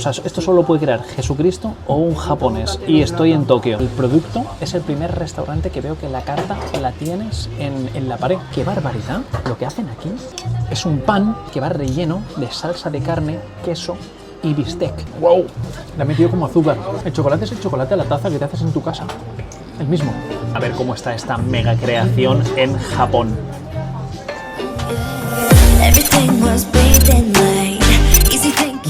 sea, esto solo puede crear Jesucristo o un japonés. Y estoy en Tokio. El producto es el primer restaurante que veo que la carta la tienes en la pared. ¡Qué barbaridad! Lo que hacen aquí es un pan que va relleno de salsa de carne, queso y bistec. ¡Wow! Le he metido como azúcar. El chocolate es el chocolate a la taza que te haces en tu casa. El mismo. A ver cómo está esta mega creación en Japón.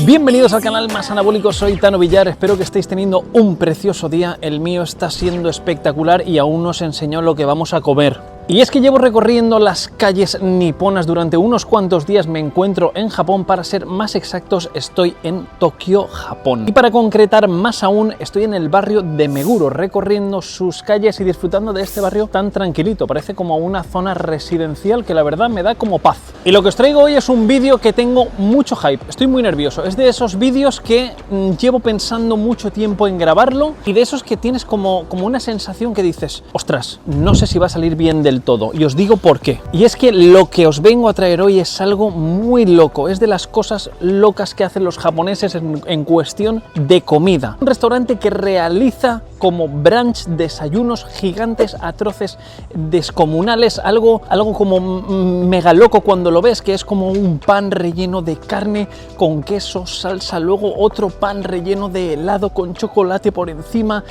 Bienvenidos al canal más anabólico, soy Tano Villar, espero que estéis teniendo un precioso día, el mío está siendo espectacular y aún no os enseño lo que vamos a comer. Y es que llevo recorriendo las calles niponas durante unos cuantos días, me encuentro en Japón, para ser más exactos estoy en Tokio, Japón. Y para concretar más aún, estoy en el barrio de Meguro, recorriendo sus calles y disfrutando de este barrio tan tranquilito, parece como una zona residencial que la verdad me da como paz. Y lo que os traigo hoy es un vídeo que tengo mucho hype, estoy muy nervioso, es de esos vídeos que llevo pensando mucho tiempo en grabarlo y de esos que tienes como una sensación que dices, ostras, no sé si va a salir bien del todo, y os digo por qué. Y es que lo que os vengo a traer hoy es algo muy loco, es de las cosas locas que hacen los japoneses en cuestión de comida. Un restaurante que realiza como brunch desayunos gigantes, atroces, descomunales, algo como mega loco cuando lo ves, que es como un pan relleno de carne con queso, salsa, luego otro pan relleno de helado con chocolate por encima,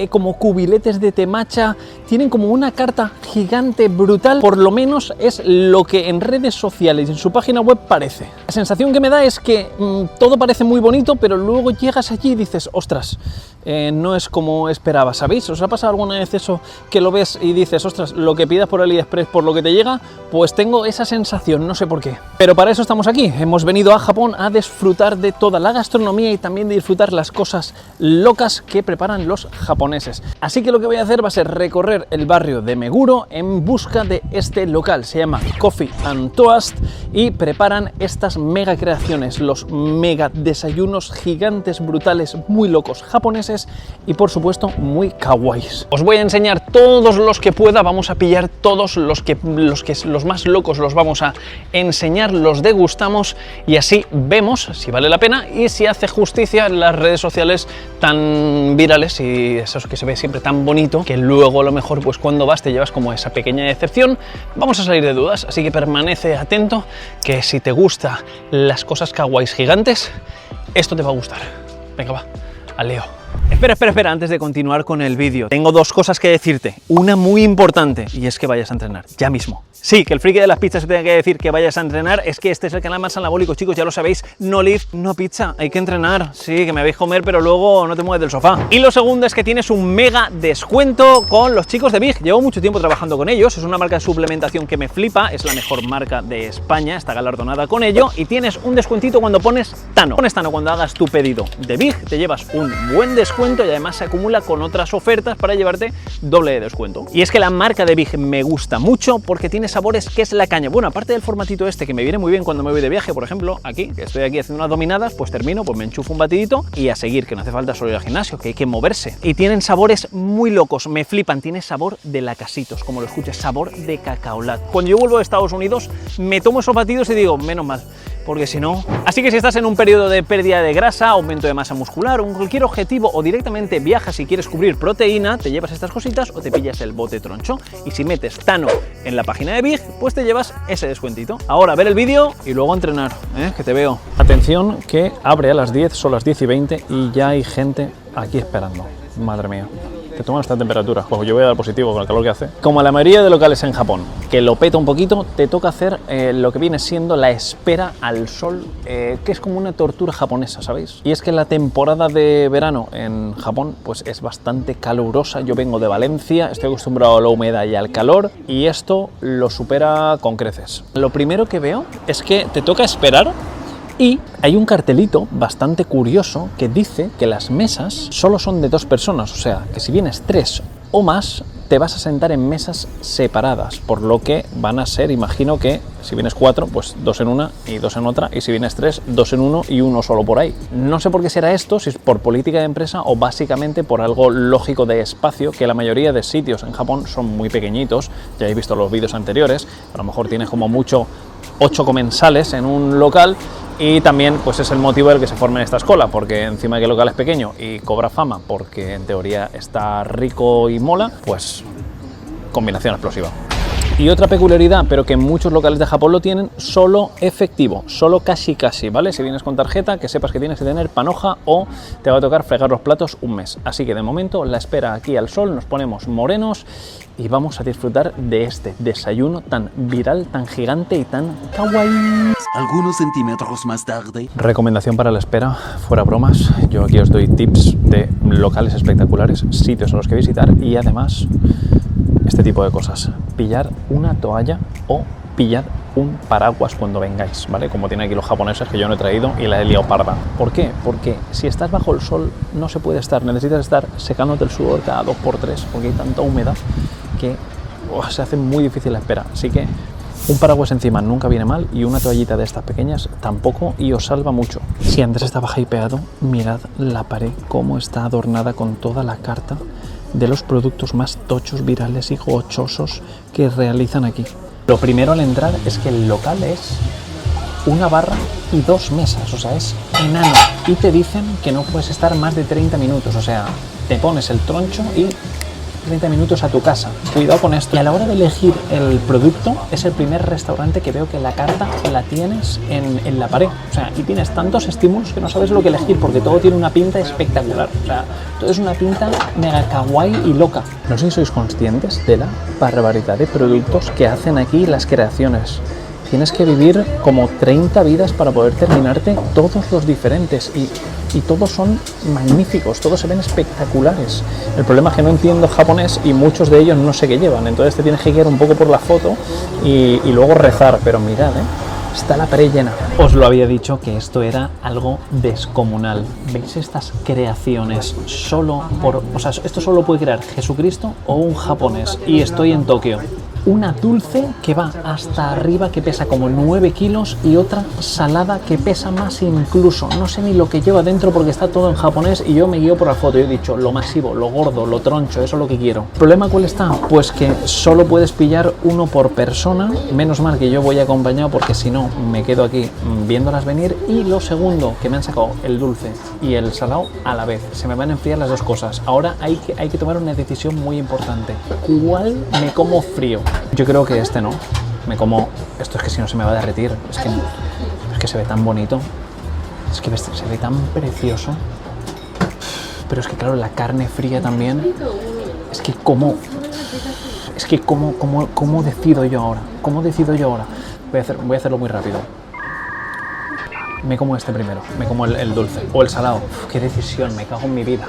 como cubiletes de temacha, tienen como una carta gigante brutal, por lo menos es lo que en redes sociales y en su página web parece. La sensación que me da es que todo parece muy bonito, pero luego llegas allí y dices, ostras, no es como esperaba, ¿sabéis? ¿Os ha pasado alguna vez eso que lo ves y dices, ostras, lo que pidas por AliExpress por lo que te llega? Pues tengo esa sensación, no sé por qué. Pero para eso estamos aquí, hemos venido a Japón a disfrutar de toda la gastronomía y también de disfrutar las cosas locas que preparan los japoneses. Así que lo que voy a hacer va a ser recorrer el barrio de Meguro en busca de este local, se llama Coffee and Toast y preparan estas mega creaciones, los mega desayunos gigantes, brutales, muy locos japoneses y por supuesto muy kawaiis. Os voy a enseñar todos los que pueda, vamos a pillar todos los más locos, los vamos a enseñar, los degustamos y así vemos si vale la pena y si hace justicia en las redes sociales tan virales y esos que se ve siempre tan bonito que luego a lo mejor pues cuando vas te llevas como esa pequeña decepción. Vamos a salir de dudas, así que permanece atento que si te gustan las cosas kawaiis gigantes, esto te va a gustar. Venga, va, al lío. Espera, antes de continuar con el vídeo, tengo dos cosas que decirte, una muy importante, y es que vayas a entrenar, ya mismo. Sí, que el friki de las pizzas te tenga que decir que vayas a entrenar, es que este es el canal más anabólico, chicos, ya lo sabéis, no lift, no pizza, hay que entrenar, sí, que me veis comer, pero luego no te mueves del sofá. Y lo segundo es que tienes un mega descuento con los chicos de Big, llevo mucho tiempo trabajando con ellos, es una marca de suplementación que me flipa, es la mejor marca de España, está galardonada con ello, y tienes un descuentito cuando pones Tano. Pones Tano cuando hagas tu pedido de Big, te llevas un buen descuento y además se acumula con otras ofertas para llevarte doble de descuento. Y es que la marca de Big me gusta mucho porque tiene sabores que es la caña. Bueno, aparte del formatito este que me viene muy bien cuando me voy de viaje, por ejemplo, aquí, que estoy aquí haciendo unas dominadas, pues termino, pues me enchufo un batidito y a seguir, que no hace falta solo ir al gimnasio, que hay que moverse. Y tienen sabores muy locos, me flipan, tiene sabor de lacasitos, como lo escuches, sabor de cacaolat. Cuando yo vuelvo de Estados Unidos, me tomo esos batidos y digo, menos mal, porque si no... Así que si estás en un periodo de pérdida de grasa, aumento de masa muscular, o cualquier objetivo, o directamente viajas y quieres cubrir proteína, te llevas estas cositas o te pillas el bote troncho. Y si metes Tano en la página de Big, pues te llevas ese descuentito. Ahora, ver el vídeo y luego entrenar, que te veo. Atención, que abre a las 10, son las 10:20 y ya hay gente aquí esperando. Madre mía. Te toman esta temperatura, pues yo voy a dar positivo con el calor que hace. Como la mayoría de locales en Japón, que lo peta un poquito, te toca hacer lo que viene siendo la espera al sol, que es como una tortura japonesa, ¿sabéis? Y es que la temporada de verano en Japón pues es bastante calurosa. Yo vengo de Valencia, estoy acostumbrado a la humedad y al calor, y esto lo supera con creces. Lo primero que veo es que te toca esperar. Y hay un cartelito bastante curioso que dice que las mesas solo son de 2 personas, o sea, que si vienes 3 o más, te vas a sentar en mesas separadas, por lo que van a ser, imagino que si vienes 4, pues 2 en una y 2 en otra, y si vienes 3, 2 en uno y uno solo por ahí. No sé por qué será esto, si es por política de empresa o básicamente por algo lógico de espacio, que la mayoría de sitios en Japón son muy pequeñitos, ya habéis visto los vídeos anteriores, a lo mejor tienes como mucho 8 comensales en un local, Y también pues es el motivo del que se forme esta escuela, porque encima de que el local es pequeño y cobra fama porque en teoría está rico y mola, pues combinación explosiva. Y otra peculiaridad, pero que muchos locales de Japón lo tienen, solo efectivo, solo casi, ¿vale? Si vienes con tarjeta, que sepas que tienes que tener panoja o te va a tocar fregar los platos un mes. Así que de momento la espera aquí al sol, nos ponemos morenos y vamos a disfrutar de este desayuno tan viral, tan gigante y tan kawaii. Algunos centímetros más tarde. Recomendación para la espera, fuera bromas, yo aquí os doy tips de locales espectaculares, sitios a los que visitar y además este tipo de cosas. Pillar una toalla o pillad un paraguas cuando vengáis, ¿vale? Como tienen aquí los japoneses, que yo no he traído y la he liado parda. ¿Por qué? Porque si estás bajo el sol no se puede estar, necesitas estar secándote el sudor cada 2x3 porque hay tanta humedad que se hace muy difícil la espera. Así que un paraguas encima nunca viene mal y una toallita de estas pequeñas tampoco y os salva mucho. Si antes estaba hypeado, mirad la pared cómo está adornada con toda la carta de los productos más tochos, virales y gochosos que realizan aquí. Lo primero al entrar es que el local es una barra y 2 mesas, o sea, es enano. Y te dicen que no puedes estar más de 30 minutos, o sea, te pones el troncho y 30 minutos a tu casa. Cuidado con esto. Y a la hora de elegir el producto, es el primer restaurante que veo que la carta la tienes en la pared. O sea, y tienes tantos estímulos que no sabes lo que elegir porque todo tiene una pinta espectacular. O sea, todo es una pinta mega kawaii y loca. No sé si sois conscientes de la barbaridad de productos que hacen aquí las creaciones. Tienes que vivir como 30 vidas para poder terminarte todos los diferentes y todos son magníficos, todos se ven espectaculares. El problema es que no entiendo japonés y muchos de ellos no sé qué llevan, entonces te tienes que guiar un poco por la foto y luego rezar, pero mirad, está la pared llena. Os lo había dicho que esto era algo descomunal. ¿Veis estas creaciones? Esto solo puede crear Jesucristo o un japonés y estoy en Tokio. Una dulce que va hasta arriba, que pesa como 9 kilos, y otra salada que pesa más incluso. No sé ni lo que lleva dentro porque está todo en japonés y yo me guío por la foto. Yo he dicho lo masivo, lo gordo, lo troncho, eso es lo que quiero. ¿El problema cuál está? Pues que solo puedes pillar uno por persona. Menos mal que yo voy acompañado porque si no me quedo aquí viéndolas venir. Y lo segundo, que me han sacado el dulce y el salado a la vez. Se me van a enfriar las dos cosas. Ahora hay que tomar una decisión muy importante. ¿Cuál me como frío? Yo creo que este no. Me como... Esto es que si no se me va a derretir. Es que se ve tan bonito. Es que se ve tan precioso. Pero es que claro, la carne fría también. Es que cómo decido yo ahora. ¿Cómo decido yo ahora? Voy a hacerlo muy rápido. Me como este primero. Me como el dulce. O el salado. Qué decisión. Me cago en mi vida.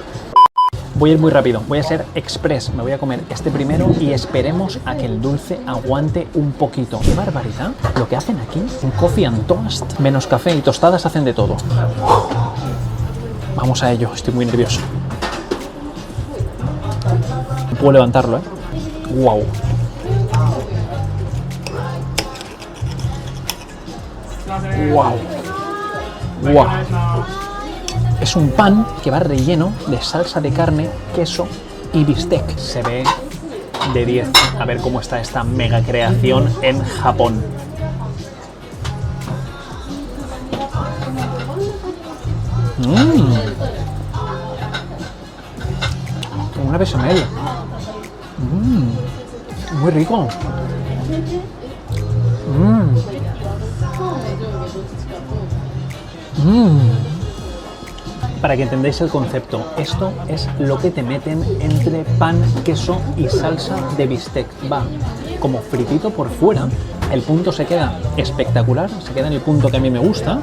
Voy a ir muy rápido, voy a ser express, me voy a comer este primero y esperemos a que el dulce aguante un poquito. ¡Qué barbaridad! Lo que hacen aquí, un coffee and toast, menos café y tostadas, hacen de todo. Vamos a ello, estoy muy nervioso. No puedo levantarlo, ¡Wow! ¡Wow! ¡Wow! Es un pan que va relleno de salsa de carne, queso y bistec. Se ve de 10. A ver cómo está esta mega creación en Japón. Una bechamel. Muy rico. Para que entendáis el concepto, esto es lo que te meten entre pan, queso y salsa de bistec. Va como fritito por fuera, el punto se queda espectacular, se queda en el punto que a mí me gusta,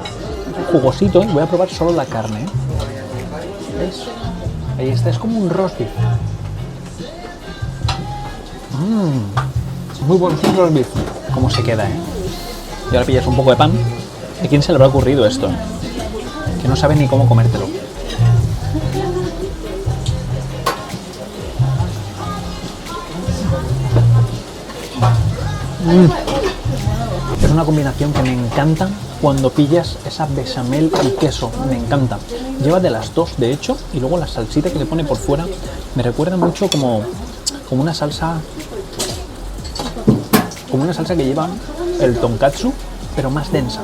jugosito, y voy a probar solo la carne. ¿Veis? Ahí está, es como un roast beef. Muy bueno, es un roast beef. ¿Cómo se queda, Y ahora pillas un poco de pan. ¿A quién se le habrá ocurrido esto? Que no sabe ni cómo comértelo. Es una combinación que me encanta cuando pillas esa bechamel y queso, me encanta. Lleva de las dos, de hecho, y luego la salsita que le pone por fuera me recuerda mucho como una salsa que lleva el tonkatsu, pero más densa,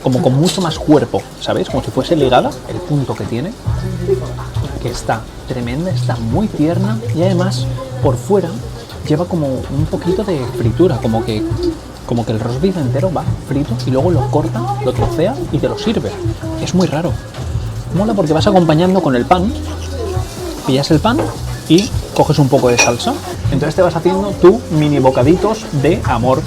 como con mucho más cuerpo, ¿sabéis? Como si fuese ligada, el punto que tiene, que está tremenda, está muy tierna y además por fuera lleva como un poquito de fritura, como que el roast beef entero va frito y luego lo corta, lo trocea y te lo sirve. Es muy raro. Mola porque vas acompañando con el pan, pillas el pan y coges un poco de salsa. Entonces te vas haciendo tu mini bocaditos de amor.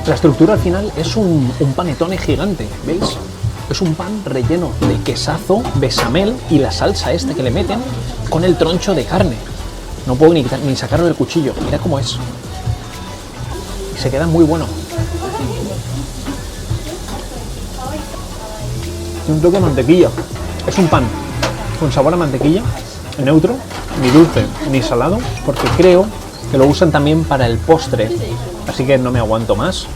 La estructura al final es un panetone gigante, ¿veis? Es un pan relleno de quesazo, bechamel y la salsa esta que le meten con el troncho de carne. No puedo ni sacarlo del cuchillo, mira cómo es. Y se queda muy bueno. Tiene un toque de mantequilla. Es un pan con sabor a mantequilla, neutro, ni dulce ni salado, porque creo que lo usan también para el postre. Así que no me aguanto más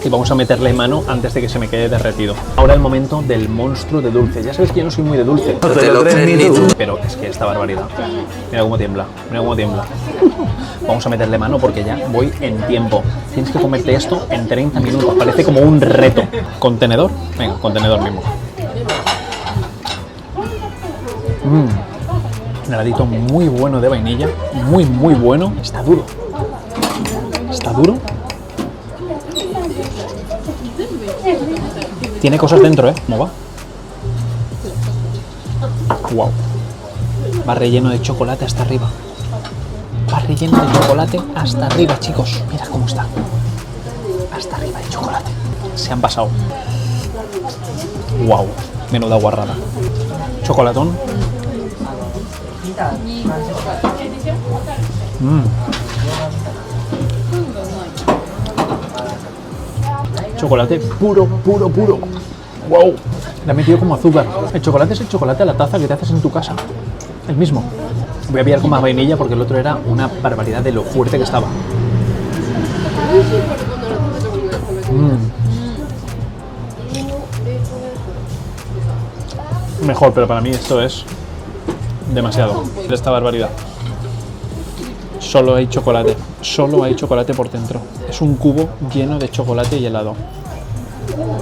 y vamos a meterle mano antes de que se me quede derretido. Ahora el momento del monstruo de dulce. Ya sabéis que yo no soy muy de dulce. No te lo crees ni tú. Pero es que esta barbaridad. Mira cómo tiembla, mira cómo tiembla. Vamos a meterle mano porque ya voy en tiempo. Tienes que comerte esto en 30 minutos. Parece como un reto. ¿Contenedor? Venga, contenedor mismo. Un heladito muy bueno de vainilla. Muy, muy bueno. Está duro. Está duro. Tiene cosas dentro, ¿eh? ¿Cómo va? Wow. Va relleno de chocolate hasta arriba. Va relleno de chocolate hasta arriba, chicos. Mira cómo está. Hasta arriba de chocolate. Se han pasado. Wow. Menuda guarrada. Chocolatón. Chocolate puro, puro, puro. ¡Wow! Le ha metido como azúcar. El chocolate es el chocolate a la taza que te haces en tu casa. El mismo. Voy a pillar con más vainilla porque el otro era una barbaridad de lo fuerte que estaba. Mejor, pero para mí esto es demasiado. Esta barbaridad. Solo hay chocolate. Solo hay chocolate por dentro. Es un cubo lleno de chocolate y helado.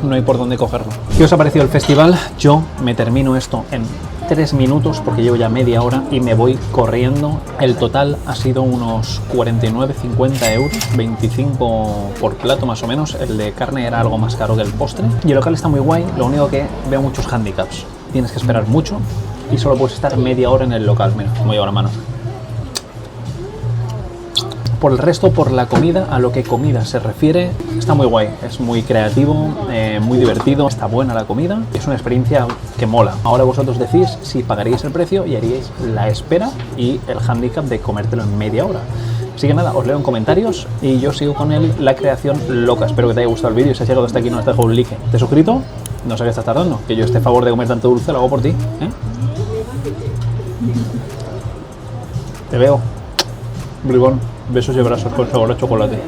No hay por dónde cogerlo. ¿Qué os ha parecido el festival? Yo me termino esto en 3 minutos porque llevo ya media hora y me voy corriendo. El total ha sido unos 49,50 euros, 25 por plato más o menos. El de carne era algo más caro que el postre. Y el local está muy guay, lo único que veo muchos handicaps. Tienes que esperar mucho y solo puedes estar media hora en el local. Mira, como llevo la mano. Por el resto, por la comida, a lo que comida se refiere, está muy guay, es muy creativo, muy divertido, está buena la comida, es una experiencia que mola. Ahora vosotros decís si pagaríais el precio y haríais la espera y el hándicap de comértelo en media hora. Así que nada, os leo en comentarios y yo sigo con la creación loca. Espero que te haya gustado el vídeo, si has llegado hasta aquí no has dejado un like. ¿Te has suscrito? No sé qué estás tardando, que yo este favor de comer tanto dulce lo hago por ti, ¿eh? Te veo, bribón. Besos y abrazos con sabor a chocolate.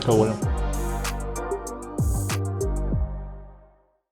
Qué bueno.